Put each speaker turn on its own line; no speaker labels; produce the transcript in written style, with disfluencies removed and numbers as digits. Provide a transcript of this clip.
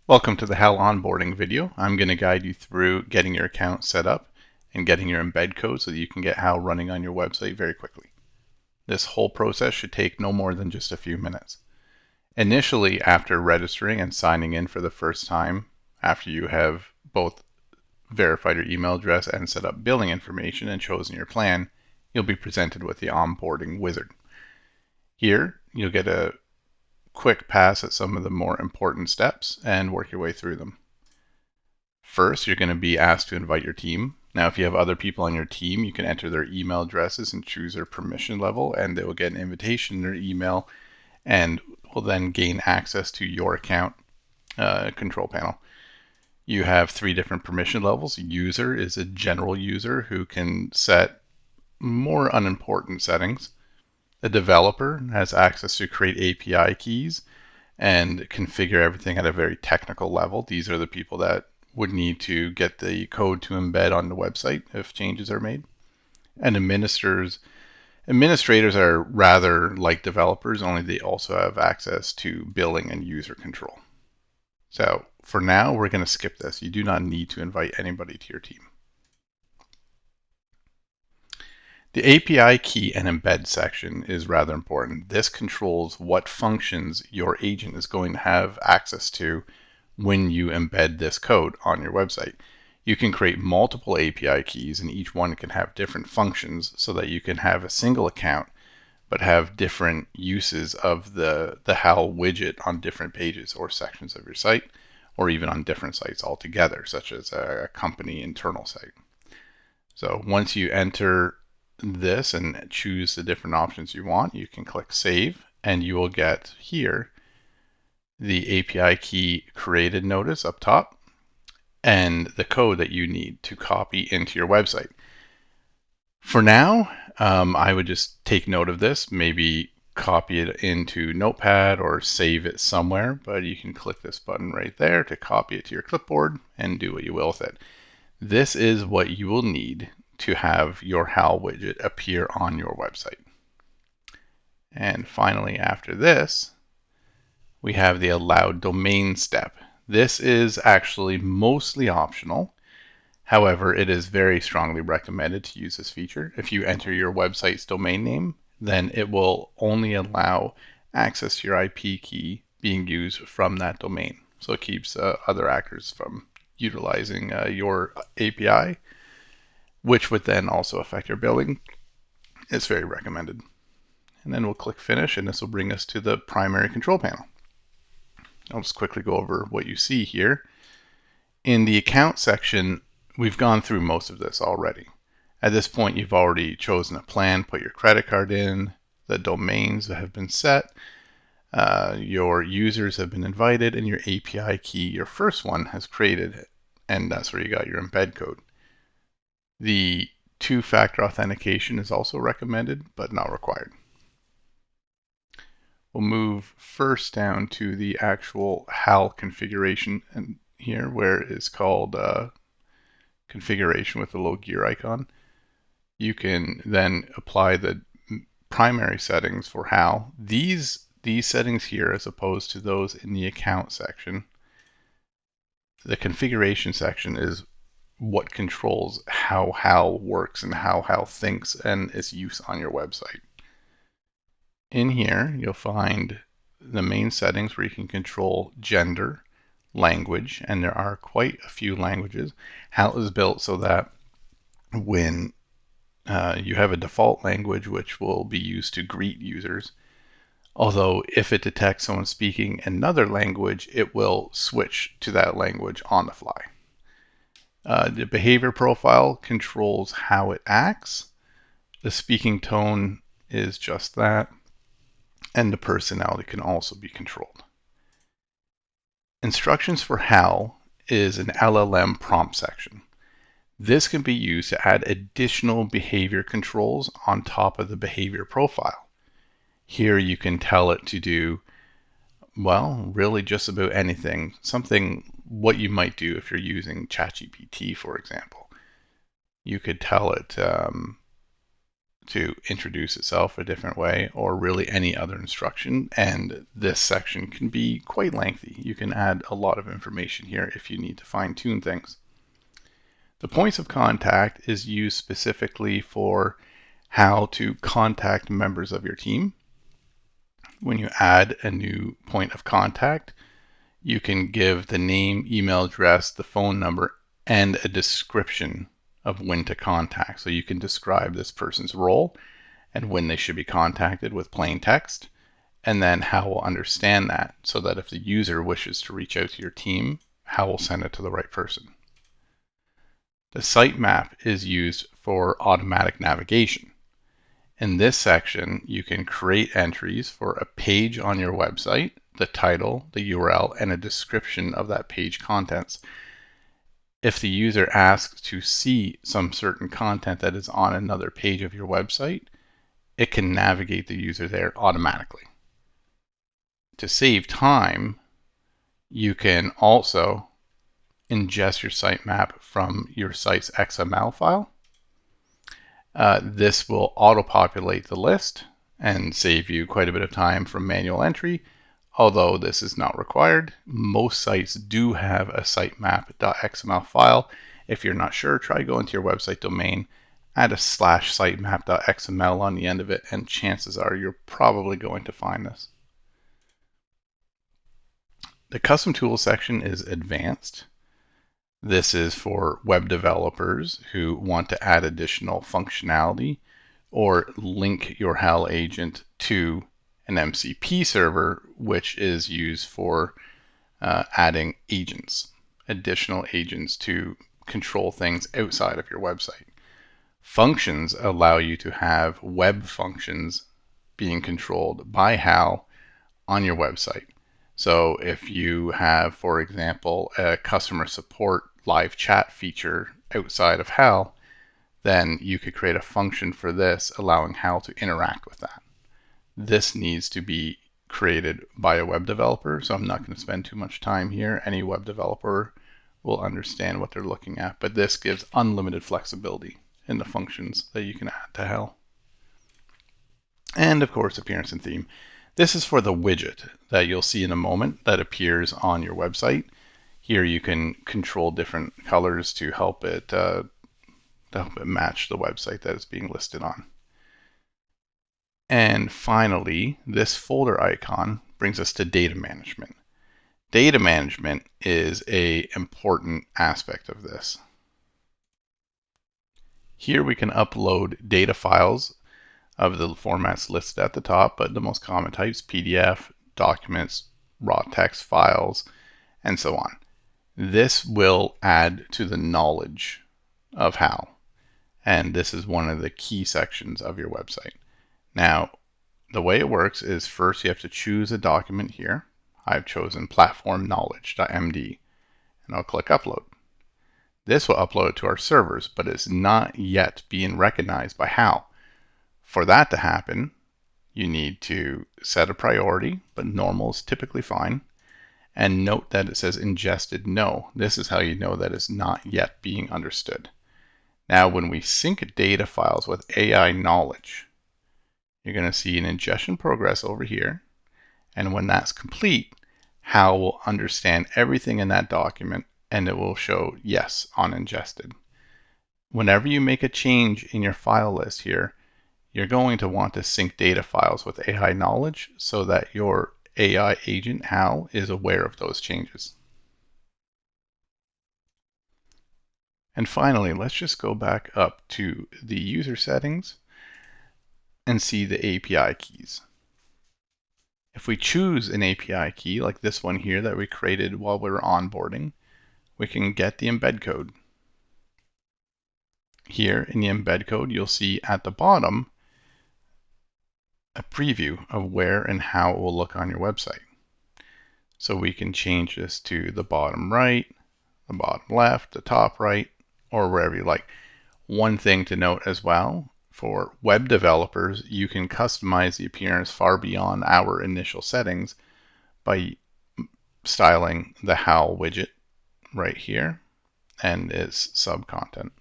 Welcome to the HAL onboarding video. I'm going to guide you through getting your account set up and getting your embed code so that you can get HAL running on your website very quickly. This whole process should take no more than just a few minutes. Initially, after registering and signing in for the first time, after you have both verified your email address and set up billing information and chosen your plan, you'll be presented with the onboarding wizard. Here, you'll get a quick pass at some of the more important steps and work your way through them. First, you're going to be asked to invite your team. Now, if you have other people on your team, you can enter their email addresses and choose their permission level, and they will get an invitation in their email and will then gain access to your account control panel. You have 3 different permission levels. A user is a general user who can set more unimportant settings. A developer has access to create API keys and configure everything at a very technical level. These are the people that would need to get the code to embed on the website if changes are made. And administrators are rather like developers, only they also have access to billing and user control. So for now, we're going to skip this. You do not need to invite anybody to your team. The API key and embed section is rather important. This controls what functions your agent is going to have access to when you embed this code on your website. You can create multiple API keys and each one can have different functions so that you can have a single account but have different uses of the HAL widget on different pages or sections of your site, or even on different sites altogether, such as a company internal site. So once you enter this and choose the different options you want, you can click Save, and you will get here the API key created notice up top and the code that you need to copy into your website. For now, I would just take note of this, maybe copy it into Notepad or save it somewhere, but you can click this button right there to copy it to your clipboard and do what you will with it. This is what you will need to have your HAL widget appear on your website. And finally, after this, we have the allowed domain step. This is actually mostly optional. However, it is very strongly recommended to use this feature. If you enter your website's domain name, then it will only allow access to your IP key being used from that domain. So it keeps other actors from utilizing your API, which would then also affect your billing. It's very recommended. And then we'll click Finish, and this will bring us to the primary control panel. I'll just quickly go over what you see here. In the account section, we've gone through most of this already. At this point, you've already chosen a plan, put your credit card in, the domains have been set, your users have been invited, and your API key, your first one, has created, and that's where you got your embed code. The 2-factor authentication is also recommended, but not required. We'll move first down to the actual HAL configuration, and here where it is called configuration with the little gear icon. You can then apply the primary settings for HAL. These settings here, as opposed to those in the account section, the configuration section is what controls how HAL works and how HAL thinks and its use on your website. In here, you'll find the main settings where you can control gender, language, and there are quite a few languages. HAL is built so that when you have a default language which will be used to greet users, although if it detects someone speaking another language, it will switch to that language on the fly. The behavior profile controls how it acts. The speaking tone is just that, and the personality can also be controlled. Instructions for HAL is an LLM prompt section. This can be used to add additional behavior controls on top of the behavior profile. Here you can tell it to do, well, really just about anything. Something what you might do if you're using ChatGPT, for example. You could tell it to introduce itself a different way, or really any other instruction. And this section can be quite lengthy. You can add a lot of information here if you need to fine-tune things. The points of contact is used specifically for how to contact members of your team. When you add a new point of contact, you can give the name, email address, the phone number, and a description of when to contact. So you can describe this person's role and when they should be contacted with plain text, and then HAL will understand that so that if the user wishes to reach out to your team, HAL will send it to the right person. The sitemap is used for automatic navigation. In this section, you can create entries for a page on your website, the title, the URL, and a description of that page contents. If the user asks to see some certain content that is on another page of your website, it can navigate the user there automatically. To save time, you can also ingest your sitemap from your site's XML file. This will auto-populate the list and save you quite a bit of time from manual entry. Although this is not required, most sites do have a sitemap.xml file. If you're not sure, try going to your website domain, add a /sitemap.xml on the end of it, and chances are you're probably going to find this. The custom tools section is advanced. This is for web developers who want to add additional functionality or link your HAL agent to an MCP server, which is used for adding agents, additional agents to control things outside of your website. Functions allow you to have web functions being controlled by HAL on your website. So if you have, for example, a customer support live chat feature outside of HAL, then you could create a function for this, allowing HAL to interact with that. This needs to be created by a web developer, so I'm not going to spend too much time here. Any web developer will understand what they're looking at, but this gives unlimited flexibility in the functions that you can add to HAL. And of course, appearance and theme. This is for the widget that you'll see in a moment that appears on your website. Here you can control different colors to help it match the website that it's being listed on. And finally, this folder icon brings us to data management. Data management is an important aspect of this. Here we can upload data files of the formats listed at the top, but the most common types: PDF, documents, raw text files, and so on. This will add to the knowledge of HAL, and this is one of the key sections of your website. Now, the way it works is first you have to choose a document here. I've chosen platformknowledge.md, and I'll click upload. This will upload it to our servers, but it's not yet being recognized by HAL. For that to happen, you need to set a priority, but normal is typically fine. And note that it says ingested no. This is how you know that it's not yet being understood. Now, when we sync data files with AI knowledge, you're going to see an ingestion progress over here. And when that's complete, HAL will understand everything in that document, and it will show yes on ingested. Whenever you make a change in your file list here, you're going to want to sync data files with AI knowledge so that your AI agent HAL is aware of those changes. And finally, let's just go back up to the user settings and see the API keys. If we choose an API key like this one here that we created while we were onboarding, we can get the embed code. Here in the embed code, you'll see at the bottom a preview of where and how it will look on your website. So we can change this to the bottom right, the bottom left, the top right, or wherever you like. One thing to note as well, for web developers, you can customize the appearance far beyond our initial settings by styling the HAL widget right here and its sub-content.